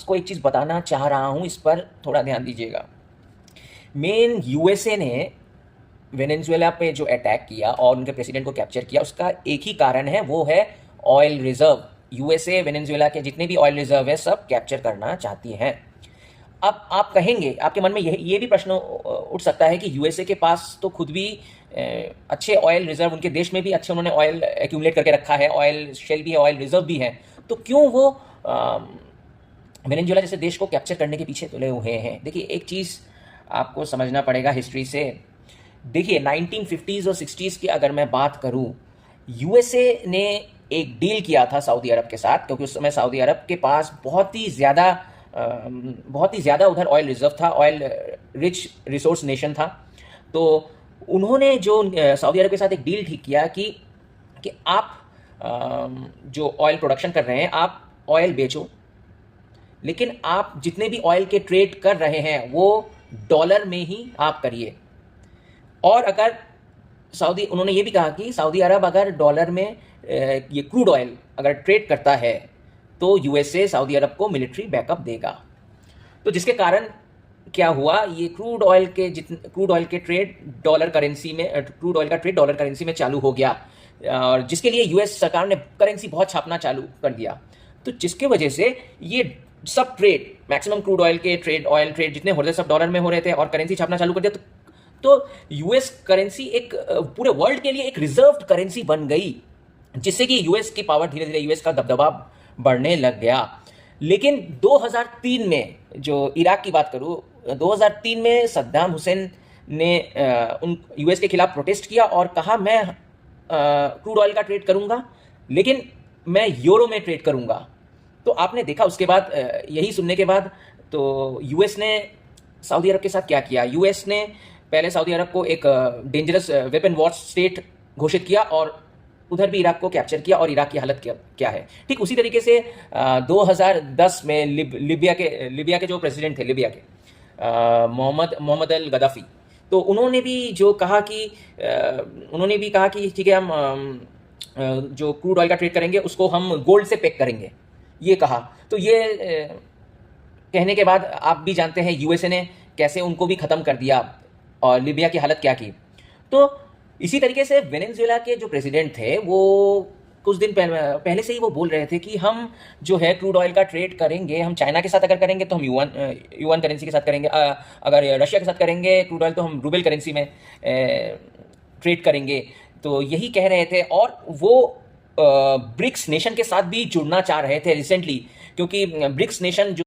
आपको एक चीज़ बताना चाह रहा हूँ, इस पर थोड़ा ध्यान दीजिएगा। मेन यूएसए ने वेनेजुएला पे जो अटैक किया और उनके प्रेसिडेंट को कैप्चर किया, उसका एक ही कारण है, वो है ऑयल रिजर्व। यूएसए वेनेजुएला के जितने भी ऑयल रिजर्व है सब कैप्चर करना चाहती हैं। अब आप कहेंगे, आपके मन में ये भी प्रश्न उठ सकता है कि यूएसए के पास तो खुद भी अच्छे ऑयल रिजर्व, उनके देश में भी अच्छे उन्होंने ऑयल एक्यूमुलेट करके रखा है, ऑयल शेल भी है, ऑयल रिजर्व भी है, तो क्यों वो वेनेजुएला जैसे देश को कैप्चर करने के पीछे तुले हुए हैं। देखिए, एक चीज़ आपको समझना पड़ेगा हिस्ट्री से। देखिए 1950s और 60s की अगर मैं बात करूं, यूएसए ने एक डील किया था सऊदी अरब के साथ, क्योंकि उस समय सऊदी अरब के पास बहुत ही ज़्यादा उधर ऑयल रिजर्व था, ऑयल रिच रिसोर्स नेशन था। तो उन्होंने जो सऊदी अरब के साथ एक डील ठीक किया कि आप जो ऑयल प्रोडक्शन कर रहे हैं, आप ऑयल बेचो, लेकिन आप जितने भी ऑयल के ट्रेड कर रहे हैं वो डॉलर में ही आप करिए। और अगर उन्होंने ये भी कहा कि सऊदी अरब अगर डॉलर में ये क्रूड ऑयल अगर ट्रेड करता है तो यूएसए सऊदी अरब को मिलिट्री बैकअप देगा। तो जिसके कारण क्या हुआ, ये क्रूड ऑयल के ट्रेड डॉलर करेंसी में, क्रूड ऑयल का ट्रेड डॉलर करेंसी में चालू हो गया, और जिसके लिए यूएस सरकार ने करेंसी बहुत छापना चालू कर दिया। तो जिसके वजह से ये सब trade, maximum crude oil trade जितने हो रहे थे सब डॉलर में हो रहे थे, और करेंसी छापना चालू कर दिया। तो यूएस करेंसी एक पूरे वर्ल्ड के लिए एक रिजर्व्ड करेंसी बन गई, जिससे कि यूएस की पावर धीरे धीरे, यूएस का दबदबा बढ़ने लग गया। लेकिन 2003 में, जो इराक की बात करूं, 2003 में सद्दाम हुसैन ने उन यूएस के खिलाफ प्रोटेस्ट किया और कहा मैं क्रूड ऑयल का ट्रेड करूंगा, लेकिन मैं यूरो में ट्रेड करूंगा। तो आपने देखा उसके बाद, यही सुनने के बाद तो यूएस ने सऊदी अरब के साथ क्या किया। यूएस ने पहले सऊदी अरब को एक डेंजरस वेपन वॉर स्टेट घोषित किया और उधर भी इराक को कैप्चर किया, और इराक की हालत क्या है। ठीक उसी तरीके से 2010 में लिबिया के जो प्रेसिडेंट थे, लिबिया के मोहम्मद अल गद्दाफी, तो उन्होंने भी कहा कि ठीक है, हम जो क्रूड ऑयल का ट्रेड करेंगे उसको हम गोल्ड से पैक करेंगे, ये कहा। तो ये कहने के बाद आप भी जानते हैं यूएसए ने कैसे उनको भी ख़त्म कर दिया और लिबिया की हालत क्या की। तो इसी तरीके से वेनेजुएला के जो प्रेसिडेंट थे, वो कुछ दिन पहले से ही वो बोल रहे थे कि हम जो है क्रूड ऑयल का ट्रेड करेंगे, हम चाइना के साथ अगर करेंगे तो हम युआन करेंसी के साथ करेंगे, अगर रशिया के साथ करेंगे क्रूड ऑयल तो हम रूबल करेंसी में ट्रेड करेंगे। तो यही कह रहे थे, और वो ब्रिक्स नेशन के साथ भी जुड़ना चाह रहे थे रिसेंटली, क्योंकि ब्रिक्स नेशन जो